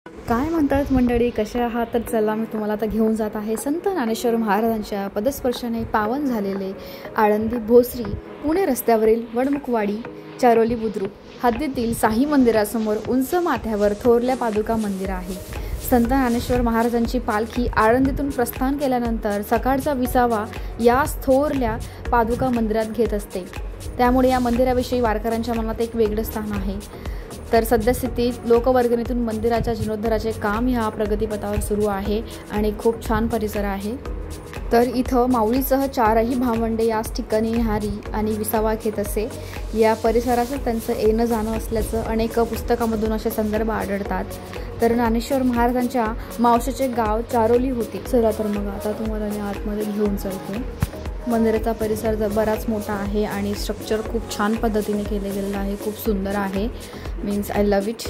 काय म्हणतात मंडळी, कशा आहात? तर चला मी तुम्हाला आता घेऊन जात आहे संत ज्ञानेश्वर महाराजांच्या पदस्पर्शाने पावन झालेले आळंदी भोसरी पुणे रस्त्यावरील वडमुखवाडी चारोली बुद्रुक हद्दीतील साई मंदिरासमोर उंच माथ्यावर थोरल्या पादुका मंदिर आहे। संत ज्ञानेश्वर महाराजांची पालखी आळंदीतून प्रस्थान केल्यानंतर सकाळचा विसावा याच थोरल्या पादुका मंदिरात घेत असते। त्यामुळे या मंदिराविषयी वारकऱ्यांच्या मनात एक वेगळं स्थान आहे। तर सद्यस्थितीत लोकवर्गणीतून मंदिराच्या जीर्णोद्धाराचे काम ह्या प्रगतीपथावर सुरू आहे आणि खूप छान परिसर आहे। तर इथं माऊलीसह चारही भावंडे याच ठिकाणी न्याहारी आणि विसावा घेत असे। या परिसराचं त्यांचं येणं जाणं असल्याचं अनेक पुस्तकामधून असे संदर्भ आढळतात। तर ज्ञानेश्वर महाराजांच्या मावशीचे गाव चारोली होते। चला तर मग आता तुम्हाला मी आतमध्ये घेऊन चालते। मंदिराचा परिसर बराच मोठा आहे आणि स्ट्रक्चर खूप छान पद्धतीने केले गेलेलं आहे, खूप सुंदर आहे। Means I love it.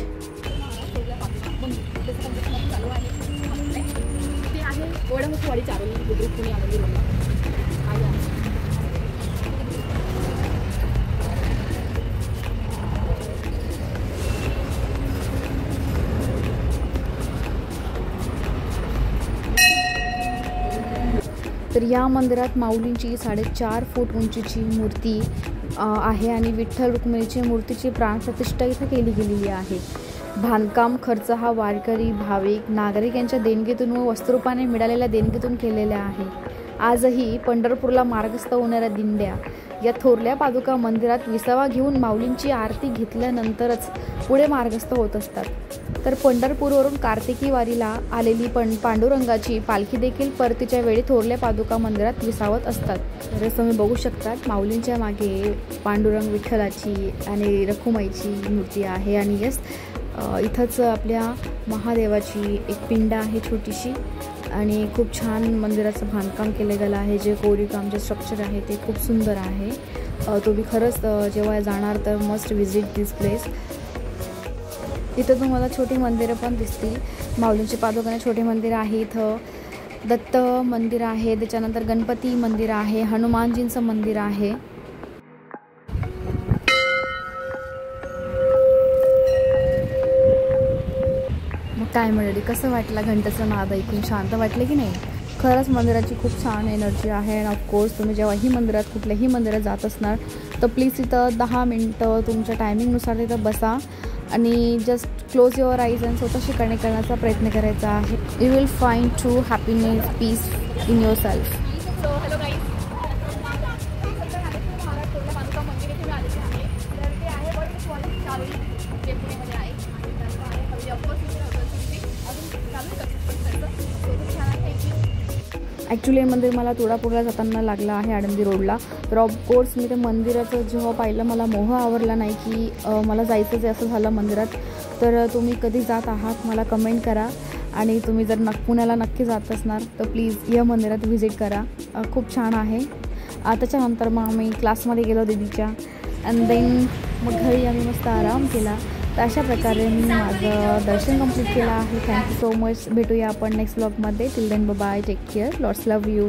तर या मंदिरात माऊलींची 4.5 फूट उंचीची मूर्ती आहे आणि विठ्ठल रुक्मिणीची मूर्तीची प्राणप्रतिष्ठा इथं केली गेलेली आहे। बांधकाम खर्च हा वारकरी, भाविक, नागरिक यांच्या देणगीतून व वस्त्रूपाने मिळालेल्या देणगीतून केलेला आहे। आजही पंढरपूरला मार्गस्थ होणाऱ्या दिंड्या या थोरल्या पादुका मंदिरात विसावा घेऊन माऊलींची आरती घेतल्यानंतरच पुढे मार्गस्थ होत असतात। तर पंढरपूरवरून कार्तिकी वारीला आलेली पांडुरंगाची पालखी देखील परतीच्या वेळी थोरल्या पादुका मंदिरात विसावत असतात। तर तुम्ही बघू शकतात माऊलींच्या मागे पांडुरंग विठ्ठलाची आणि रखुमाईची मूर्ती आहे आणि यस इथंच आपल्या महादेवाची एक पिंड आहे छोटीशी आणि खूप छान मंदिराचं बांधकाम केलं गेलं आहे। जे कोरीवकाम जे स्ट्रक्चर आहे ते खूप सुंदर आहे। तुम्ही खरंच जेव्हा जाणार तर मस्ट विजिट दिस प्लेस। इथं तुम्हाला छोटी मंदिरं पण दिसतील। माऊलींची पादुकाने छोटे मंदिर आहे, इथं दत्त मंदिर आहे, त्याच्यानंतर गणपती मंदिर आहे, हनुमानजींचं मंदिर आहे। मग काय मंडळी, कसं वाटलं घंटेचं नाद ऐकून? शांत वाटले की नाही? खरंच मंदिराची खूप छान एनर्जी आहे आणि ऑफकोर्स तुम्ही जेव्हाही मंदिरात कुठल्याही मंदिरात जात असणार तर प्लीज तिथं 10 मिनटं तुमच्या टायमिंगनुसार तिथं बसा आणि जस्ट क्लोज युअर आईज आणि स्वतःशी कनेक्ट करण्याचा प्रयत्न करायचा आहे। You will find true happiness, peace in yourself. Actually हे मंदिर मला तुळजापूरला जाताना लागलं आहे आळंदी रोडला। तर ऑफकोर्स मी ते मंदिराचं जेव्हा पाहिलं मला मोह आवरला नाही की मला जायचंच आहे असं झालं मंदिरात। तर तुम्ही कधी जात आहात मला कमेंट करा आणि तुम्ही जर पुण्याला नक्की जात असणार तर प्लीज या मंदिरात व्हिजिट करा, खूप छान आहे। त्याच्यानंतर मग आम्ही क्लासमध्ये गेलो दीदीच्या अँड देन मग घरी आम्ही मस्त आराम केला। तर अशा प्रकारे मी माझं दर्शन कंप्लीट केलं आहे। Thank you so much. भेटूया आपण नेक्स्ट ब्लॉगमध्ये। Till then bye, take care, lots love you.